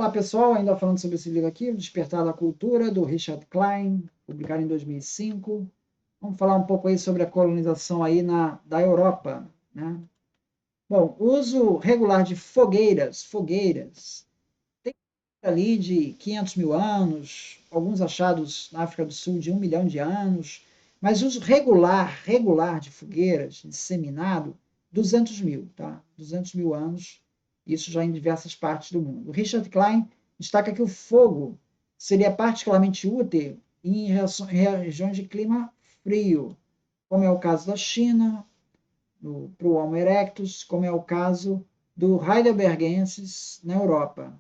Olá, pessoal. Ainda falando sobre esse livro aqui, O Despertar da Cultura, do Richard Klein, publicado em 2005. Vamos falar um pouco aí sobre a colonização aí da Europa, né? Bom, uso regular de fogueiras, tem ali de 500 mil anos, alguns achados na África do Sul de 1 milhão de anos, mas uso regular de fogueiras, disseminado, 200 mil, tá? 200 mil anos, isso já em diversas partes do mundo. O Richard Klein destaca que o fogo seria particularmente útil em regiões de clima frio, como é o caso da China, para o Homo erectus, como é o caso do Heidelbergensis na Europa,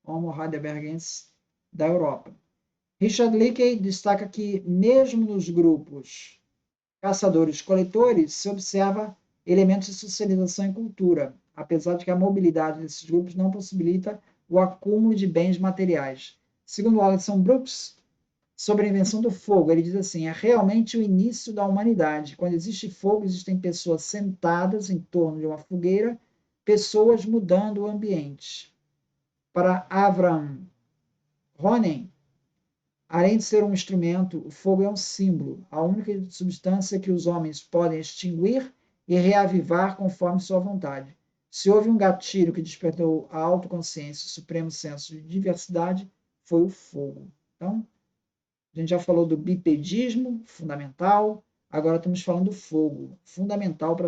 Homo heidelbergensis da Europa. Richard Leakey destaca que, mesmo nos grupos caçadores-coletores, se observa elementos de socialização e cultura, apesar de que a mobilidade desses grupos não possibilita o acúmulo de bens materiais. Segundo Alison Brooks, sobre a invenção do fogo, ele diz assim: é realmente o início da humanidade. Quando existe fogo, existem pessoas sentadas em torno de uma fogueira, pessoas mudando o ambiente. Para Avram Ronen, além de ser um instrumento, o fogo é um símbolo, a única substância que os homens podem extinguir e reavivar conforme sua vontade. Se houve um gatilho que despertou a autoconsciência e o supremo senso de diversidade, foi o fogo. Então, a gente já falou do bipedismo, fundamental, agora estamos falando do fogo, fundamental para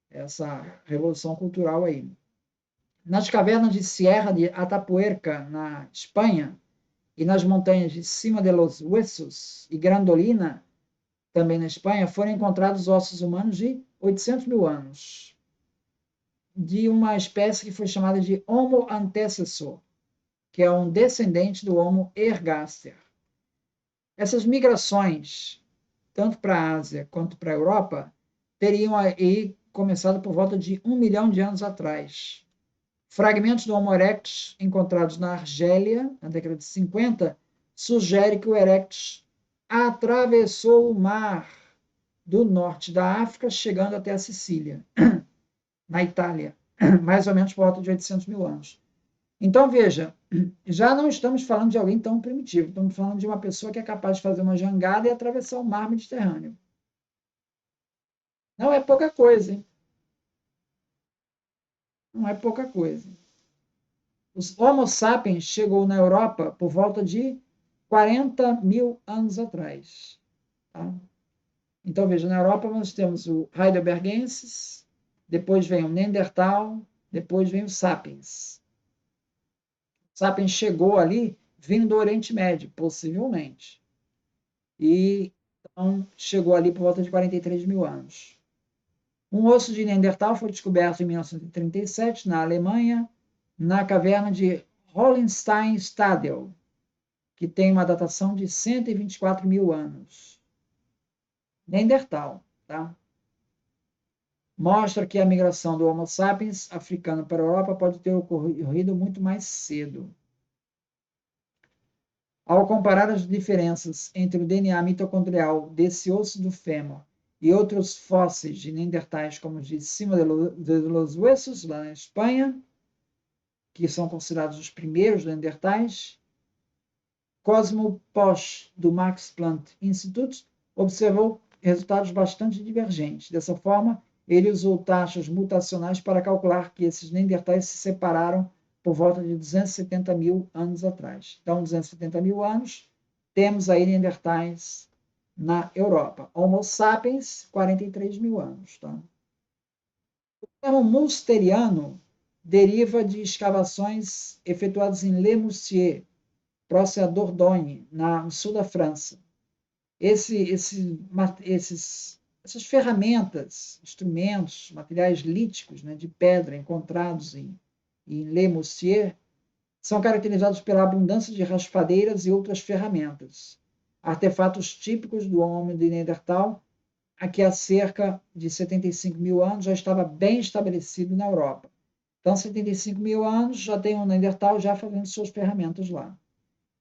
essa revolução cultural aí. Nas cavernas de Sierra de Atapuerca, na Espanha, e nas montanhas de Cima de los Huesos e Grandolina, também na Espanha, foram encontrados ossos humanos de 800 mil anos, de uma espécie que foi chamada de Homo antecessor, que é um descendente do Homo ergaster. Essas migrações, tanto para a Ásia quanto para a Europa, teriam aí começado por volta de 1 milhão de anos atrás. Fragmentos do Homo erectus encontrados na Argélia, na década de 50, sugerem que o erectus atravessou o mar do norte da África, chegando até a Sicília, na Itália, mais ou menos por volta de 800 mil anos. Então, veja, já não estamos falando de alguém tão primitivo, estamos falando de uma pessoa que é capaz de fazer uma jangada e atravessar o mar Mediterrâneo. Não é pouca coisa, hein? Não é pouca coisa. Os Homo sapiens chegou na Europa por volta de 40 mil anos atrás. Tá? Então, veja, na Europa nós temos o Heidelbergensis, depois vem o Neandertal, depois vem o Sapiens. O Sapiens chegou ali vindo do Oriente Médio, possivelmente. E então, chegou ali por volta de 43 mil anos. Um osso de Neandertal foi descoberto em 1937 na Alemanha, na caverna de Hollenstein-Stadel, que tem uma datação de 124 mil anos. Neandertal, tá? Mostra que a migração do Homo sapiens africano para a Europa pode ter ocorrido muito mais cedo. Ao comparar as diferenças entre o DNA mitocondrial desse osso do fêmur e outros fósseis de Neandertais, como os de Cima de los Huesos, lá na Espanha, que são considerados os primeiros Neandertais, Cosmo Posch, do Max Planck Institute, observou resultados bastante divergentes. Dessa forma, ele usou taxas mutacionais para calcular que esses Neandertais se separaram por volta de 270 mil anos atrás. Então, 270 mil anos, temos aí Neandertais na Europa. Homo sapiens, 43 mil anos. Tá? O termo mousteriano deriva de escavações efetuadas em Le Moustier, próximo a Dordogne, no sul da França. Essas ferramentas, instrumentos, materiais líticos, né, de pedra encontrados em Le Moustier são caracterizados pela abundância de raspadeiras e outras ferramentas, artefatos típicos do homem de Neandertal, que há cerca de 75 mil anos já estava bem estabelecido na Europa. Então, 75 mil anos já tem um Neandertal já fazendo suas ferramentas lá.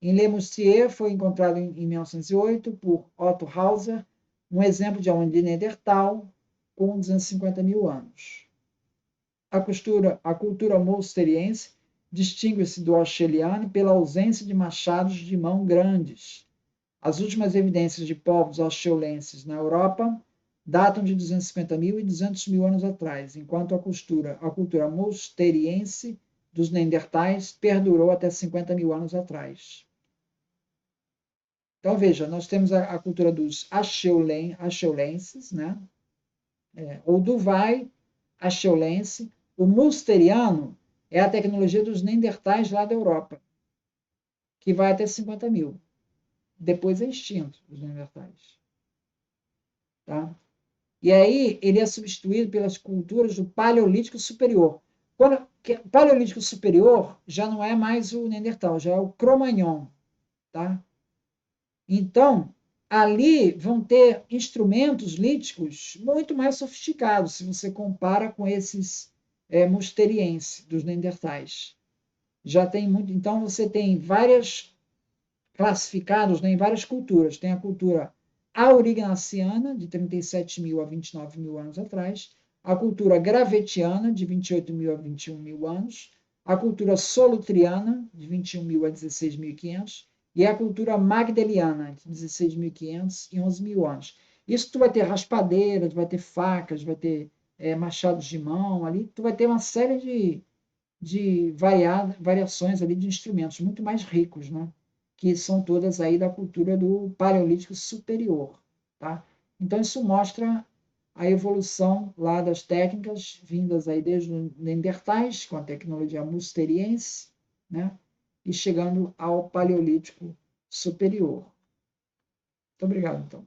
Em Le Moustier foi encontrado em 1908 por Otto Hauser um exemplo de homem de Neandertal com 250 mil anos. A cultura mousteriense distingue-se do australiano pela ausência de machados de mão grandes. As últimas evidências de povos australienses na Europa datam de 250.000 e 200.000 anos atrás, enquanto a cultura mousteriense dos Neandertais perdurou até 50.000 anos atrás. Então, veja, nós temos a cultura dos acheulenses, né? Ou do vai acheulense. O mousteriano é a tecnologia dos Neandertais lá da Europa, que vai até 50.000. Depois é extinto, os Neandertais. Tá? E aí ele é substituído pelas culturas do Paleolítico Superior. O Paleolítico Superior já não é mais o Neandertal, já é o Cro-Magnon. Tá? Então, ali vão ter instrumentos líticos muito mais sofisticados, se você compara com esses mousterienses, dos Neandertais. Já tem muito. Então, você tem várias classificados, né, em várias culturas. Tem a cultura aurignaciana, de 37.000 a 29.000 anos atrás, a cultura gravetiana, de 28.000 a 21.000 anos, a cultura solutriana, de 21.000 a 16.500, e a cultura magdeliana, de 16.500 e 11.000 anos. Isso tu vai ter raspadeiras, vai ter facas, vai ter machados de mão ali, tu vai ter uma série de variações ali de instrumentos muito mais ricos, né? Que são todas aí da cultura do Paleolítico Superior, tá? Então isso mostra a evolução lá das técnicas vindas aí desde os Neandertais, com a tecnologia musteriense, né? E chegando ao Paleolítico Superior. Muito obrigado, então.